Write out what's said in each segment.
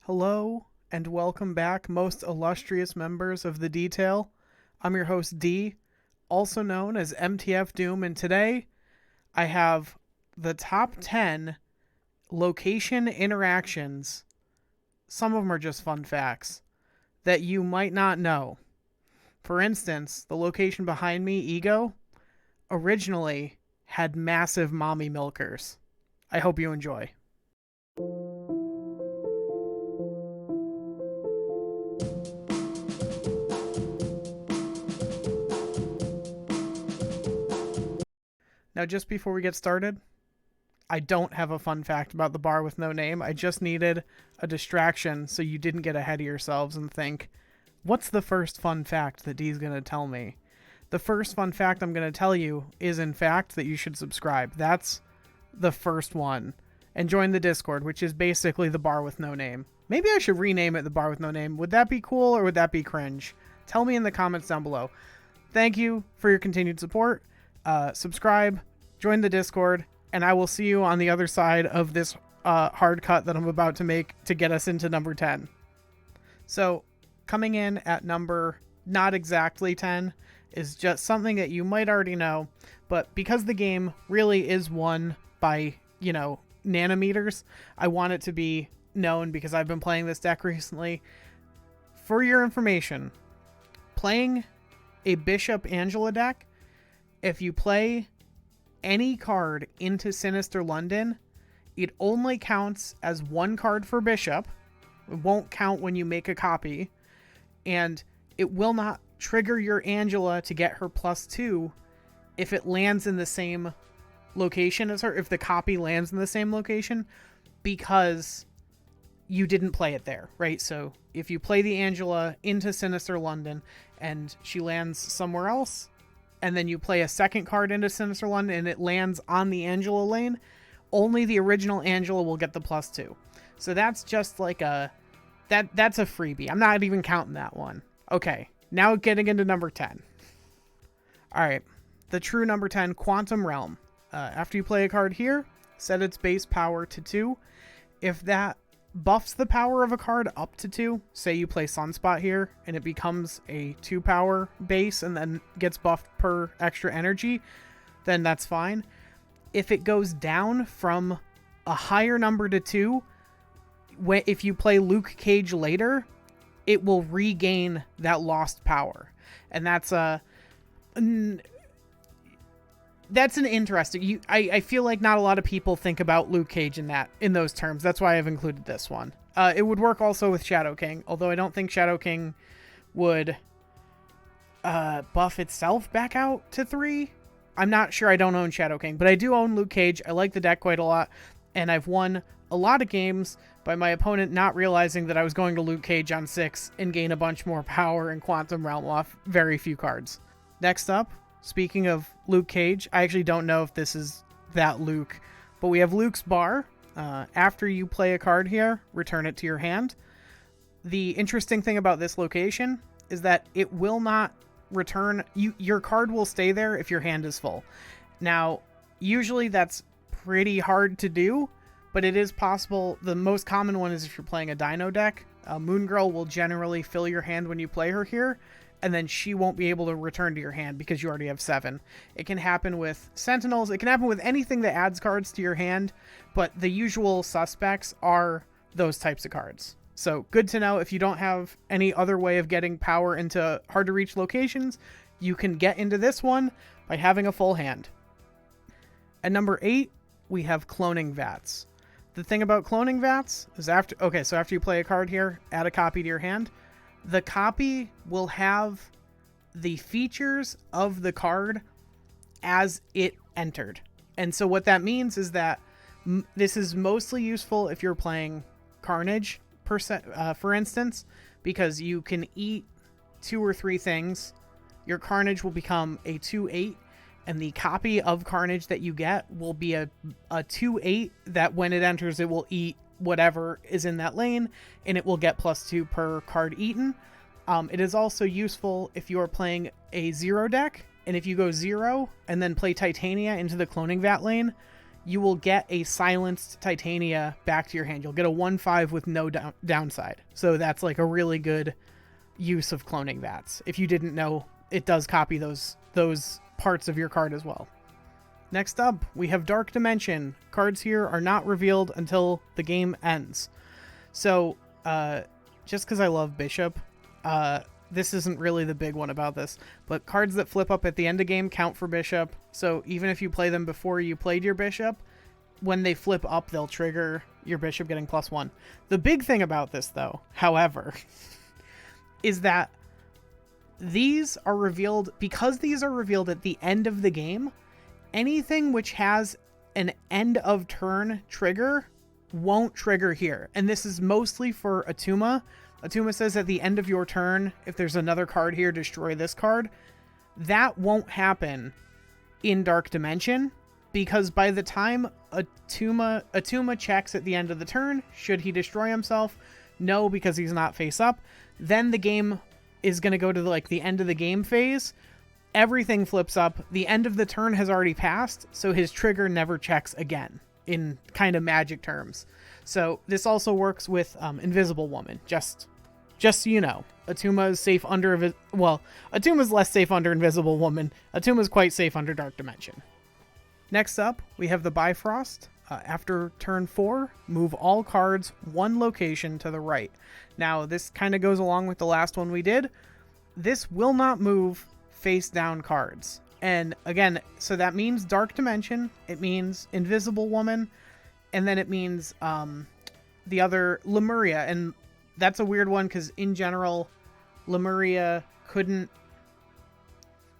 Hello, and welcome back, most illustrious members of the Detail. I'm your host, D, also known as MTF Doom, and today I have the top 10 location interactions. Some of them are just fun facts that you might not know. For instance, the location behind me, Ego, originally had massive mommy milkers. I hope you enjoy. Now, just before we get started, I don't have a fun fact about the bar with no name. I just needed a distraction so you didn't get ahead of yourselves and think, what's the first fun fact that D's going to tell me? The first fun fact I'm going to tell you is, in fact, that you should subscribe. That's the first one. And join the Discord, which is basically the bar with no name. Maybe I should rename it the bar with no name. Would that be cool or would that be cringe? Tell me in the comments down below. Thank you for your continued support. Subscribe, join the Discord, and I will see you on the other side of this hard cut that I'm about to make to get us into number 10. So, coming in at number not exactly 10 is just something that you might already know, but because the game really is won by, nanometers, I want it to be known because I've been playing this deck recently. For your information, playing a Bishop Angela deck, if you play any card into Sinister London, it only counts as one card for Bishop. It won't count when you make a copy. And it will not trigger your Angela to get her +2 if it lands in the same location as her, if the copy lands in the same location, because you didn't play it there, right? So if you play the Angela into Sinister London and she lands somewhere else, and then you play a second card into Sinister London and it lands on the Angela lane, only the original Angela will get the +2. So that's just like that's a freebie. I'm not even counting that one. Okay, now getting into number 10. All right, the true number 10, Quantum Realm. After you play a card here, set its base power to 2. If that buffs the power of a card up to 2, say you play Sunspot here and it becomes a 2 power base and then gets buffed per extra energy, then that's fine. If it goes down from a higher number to 2, if you play Luke Cage later, it will regain that lost power. And that's an interesting. I feel like not a lot of people think about Luke Cage in those terms. That's why I've included this one. It would work also with Shadow King, although I don't think Shadow King would buff itself back out to 3. I'm not sure. I don't own Shadow King, but I do own Luke Cage. I like the deck quite a lot, and I've won a lot of games by my opponent not realizing that I was going to Luke Cage on 6 and gain a bunch more power in Quantum Realm off very few cards. Next up, speaking of Luke Cage, I actually don't know if this is that Luke, but we have Luke's Bar. After you play a card here, return it to your hand. The interesting thing about this location is that it will not return. Your card will stay there if your hand is full. Now, usually that's pretty hard to do, but it is possible. The most common one is if you're playing a Dino deck. Moon Girl will generally fill your hand when you play her here, and then she won't be able to return to your hand because you already have 7. It can happen with Sentinels. It can happen with anything that adds cards to your hand, but the usual suspects are those types of cards. So good to know. If you don't have any other way of getting power into hard to reach locations, you can get into this one by having a full hand. At number 8, we have Cloning Vats. The thing about Cloning Vats is after you play a card here, add a copy to your hand. The copy will have the features of the card as it entered. And so what that means is that this is mostly useful if you're playing Carnage, for instance, because you can eat 2 or 3 things. Your Carnage will become a 2/8, and the copy of Carnage that you get will be a 2/8 that when it enters, it will eat whatever is in that lane, and it will get +2 per card eaten. It is also useful if you are playing a 0 deck, and if you go 0 and then play Titania into the Cloning Vat lane, you will get a silenced Titania back to your hand. You'll get a 1/5 with no downside. So that's like a really good use of cloning VATs. If you didn't know, it does copy those parts of your card as well. Next up, we have Dark Dimension. Cards here are not revealed until the game ends. So, just because I love Bishop, this isn't really the big one about this, but cards that flip up at the end of game count for Bishop. So even if you play them before you played your Bishop, when they flip up, they'll trigger your Bishop getting +1. The big thing about this, though, however, is that these are revealed, because these are revealed at the end of the game, anything which has an end of turn trigger won't trigger here. And this is mostly for Attuma. Attuma says at the end of your turn, if there's another card here, destroy this card. That won't happen in Dark Dimension, because by the time Attuma checks at the end of the turn, should he destroy himself? No, because he's not face up. Then the game is going to go to the end of the game phase. Everything flips up. The end of the turn has already passed, so his trigger never checks again, in kind of magic terms. So this also works with Invisible Woman. Just so you know, Attuma is safe under... Well, Attuma's less safe under Invisible Woman. Attuma's quite safe under Dark Dimension. Next up, we have the Bifrost. After turn 4, move all cards one location to the right. Now, this kind of goes along with the last one we did. This will not move face down cards. And again, so that means Dark Dimension, it means Invisible Woman, and then it means the other Lemuria. And that's a weird one because in general, Lemuria couldn't...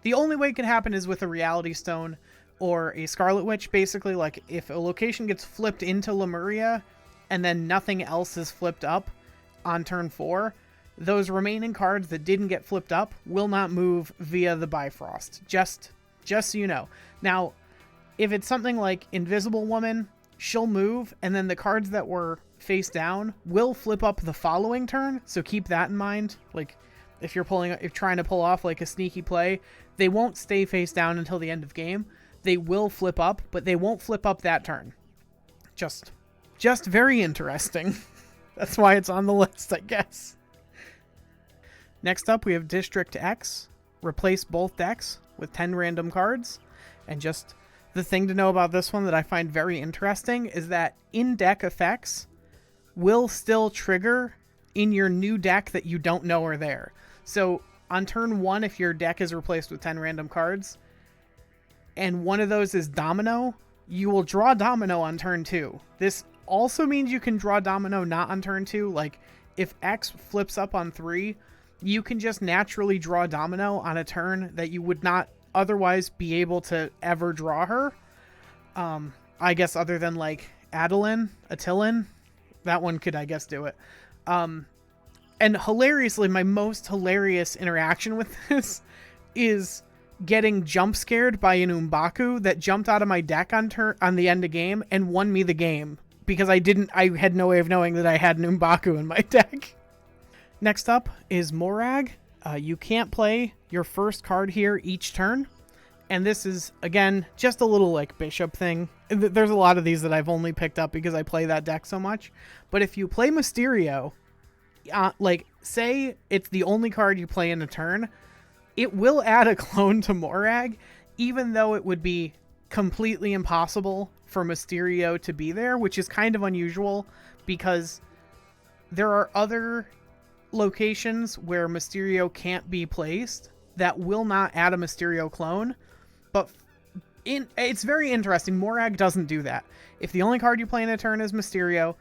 The only way it could happen is with a Reality Stone or a Scarlet Witch. Basically, like if a location gets flipped into Lemuria and then nothing else is flipped up on turn 4, those remaining cards that didn't get flipped up will not move via the Bifrost. Just so you know. Now, if it's something like Invisible Woman, she'll move, and then the cards that were face down will flip up the following turn, so keep that in mind. Like, if you're trying to pull off like a sneaky play, they won't stay face down until the end of game. They will flip up, but they won't flip up that turn. Just very interesting. That's why it's on the list, I guess. Next up, we have District X. Replace both decks with 10 random cards. And just the thing to know about this one that I find very interesting is that in-deck effects will still trigger in your new deck that you don't know are there. So on turn 1, if your deck is replaced with 10 random cards, and one of those is Domino, you will draw Domino on turn 2. This also means you can draw Domino not on turn 2. Like, if X flips up on 3, you can just naturally draw Domino on a turn that you would not otherwise be able to ever draw her. I guess other than like Attilan, that one could, I guess, do it. And hilariously, my most hilarious interaction with this is getting jump scared by an Umbaku that jumped out of my deck on the end of game and won me the game because I had no way of knowing that I had an Umbaku in my deck. Next up is Morag. You can't play your first card here each turn. And this is, again, just a little like Bishop thing. There's a lot of these that I've only picked up because I play that deck so much. But if you play Mysterio, like say it's the only card you play in a turn, it will add a clone to Morag, even though it would be completely impossible for Mysterio to be there, which is kind of unusual because there are other locations where Mysterio can't be placed that will not add a Mysterio clone. But it's very interesting. Morag doesn't do that. If the only card you play in a turn is Mysterio,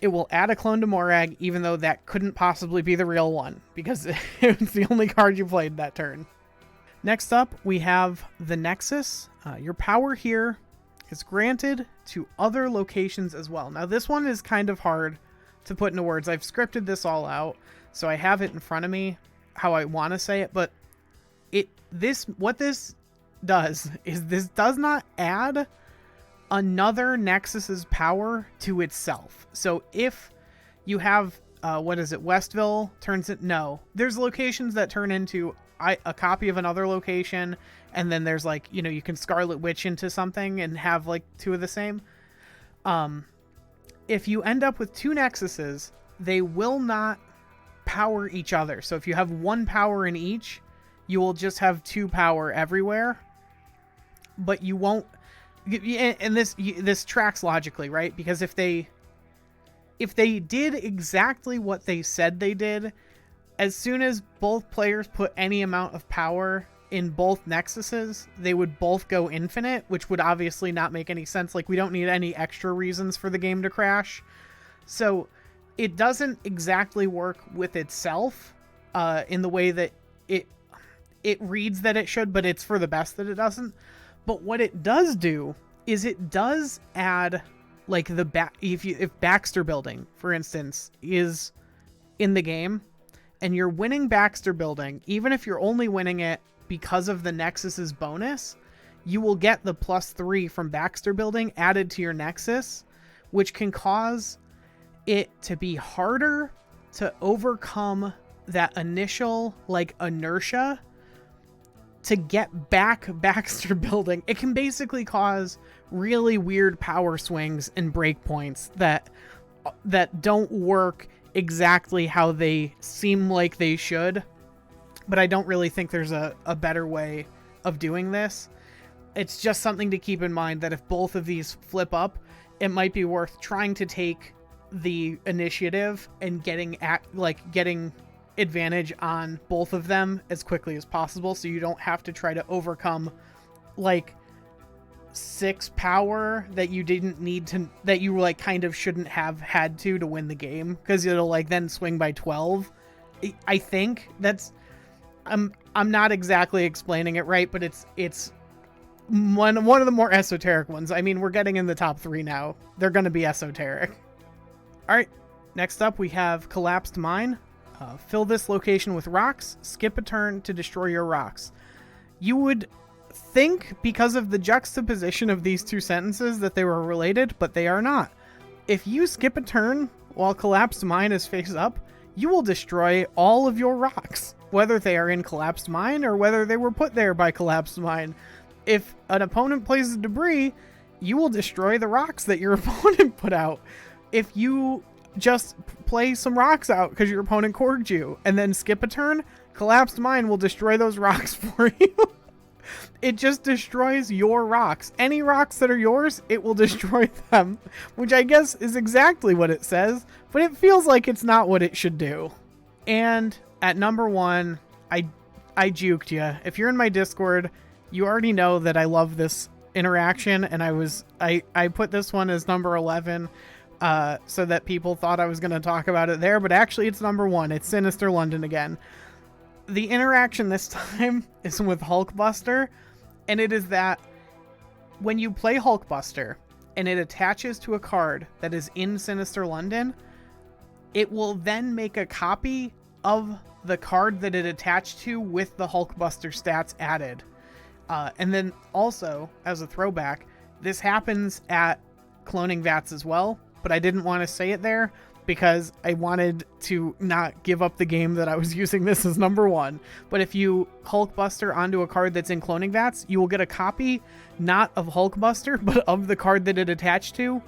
it will add a clone to Morag, even though that couldn't possibly be the real one, because it's the only card you played that turn. Next up, we have the Nexus. Your power here is granted to other locations as well. Now, this one is kind of hard to put into words. I've scripted this all out, so I have it in front of me how I want to say it, but what this does is this does not add another Nexus's power to itself. So if you have Westville turns it, no, there's locations that turn into a copy of another location, and then there's like, you know, you can Scarlet Witch into something and have like 2 of the same. If you end up with 2 nexuses, they will not power each other. So if you have 1 power in each, you will just have 2 power everywhere. But you won't, and this tracks logically, right? Because if they did exactly what they said they did, as soon as both players put any amount of power in both nexuses, they would both go infinite, which would obviously not make any sense. Like, we don't need any extra reasons for the game to crash. So it doesn't exactly work with itself in the way that it reads that it should, but it's for the best that it doesn't. But what it does do is it does add, like, if Baxter building, for instance, is in the game and you're winning Baxter building, even if you're only winning it because of the Nexus's bonus, you will get the +3 from Baxter building added to your Nexus, which can cause it to be harder to overcome that initial, like, inertia to get back Baxter building. It can basically cause really weird power swings and breakpoints that don't work exactly how they seem like they should. But I don't really think there's a better way of doing this. It's just something to keep in mind that if both of these flip up, it might be worth trying to take the initiative and getting advantage on both of them as quickly as possible, so you don't have to try to overcome like 6 power that you didn't need to, that you like kind of shouldn't have had to win the game, because it'll like then swing by 12. I think that's, I'm not exactly explaining it right, but it's one of the more esoteric ones. I mean, we're getting in the top 3 now. They're going to be esoteric. All right, next up we have Collapsed Mine. Fill this location with rocks. Skip a turn to destroy your rocks. You would think, because of the juxtaposition of these 2 sentences, that they were related, but they are not. If you skip a turn while Collapsed Mine is face up, you will destroy all of your rocks, whether they are in Collapsed Mine or whether they were put there by Collapsed Mine. If an opponent places debris, you will destroy the rocks that your opponent put out. If you just play some rocks out because your opponent corked you and then skip a turn, Collapsed Mine will destroy those rocks for you. It just destroys your rocks. Any rocks that are yours, it will destroy them, which I guess is exactly what it says, but it feels like it's not what it should do. And at number 1, I juked you. If you're in my Discord, you already know that I love this interaction, and I put this one as number 11 so that people thought I was going to talk about it there, but actually it's number 1. It's Sinister London again. The interaction this time is with Hulkbuster, and it is that when you play Hulkbuster and it attaches to a card that is in Sinister London, it will then make a copy of the card that it attached to with the Hulkbuster stats added. And then also, as a throwback, this happens at Cloning Vats as well, but I didn't want to say it there because I wanted to not give up the game that I was using this as number 1. But if you Hulkbuster onto a card that's in Cloning Vats, you will get a copy, not of Hulkbuster, but of the card that it attached to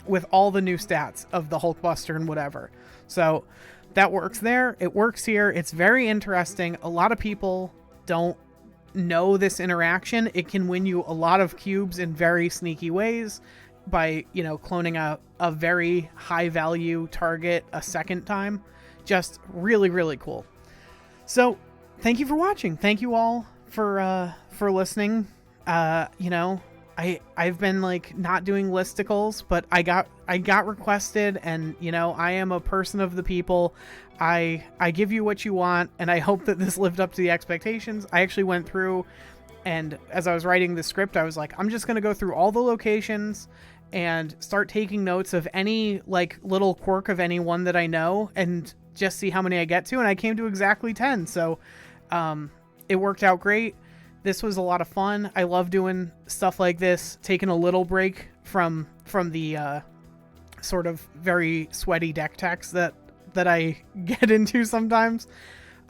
with all the new stats of the Hulkbuster and whatever. So that works there. It works here. It's very interesting. A lot of people don't know this interaction. It can win you a lot of cubes in very sneaky ways by, you know, cloning a very high value target a second time. Just really, really cool. So thank you for watching. Thank you all for listening. You know, I've been like not doing listicles, but I got requested, and you know, I am a person of the people. I give you what you want, and I hope that this lived up to the expectations. I actually went through, and as I was writing the script, I was like, I'm just going to go through all the locations and start taking notes of any like little quirk of any one that I know and just see how many I get to. And I came to exactly 10. So it worked out great. This was a lot of fun. I love doing stuff like this, taking a little break from the sort of very sweaty deck techs that I get into sometimes.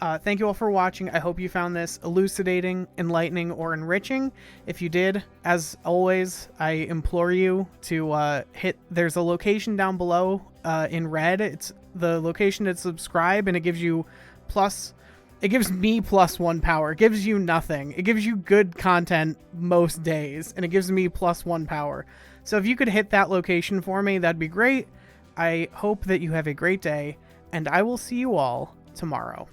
Thank you all for watching. I hope you found this elucidating, enlightening, or enriching. If you did, as always, I implore you to there's a location down below in red. It's the location to subscribe, and it gives you it gives me +1 power. It gives you nothing. It gives you good content most days, and it gives me +1 power. So if you could hit that location for me, that'd be great. I hope that you have a great day, and I will see you all tomorrow.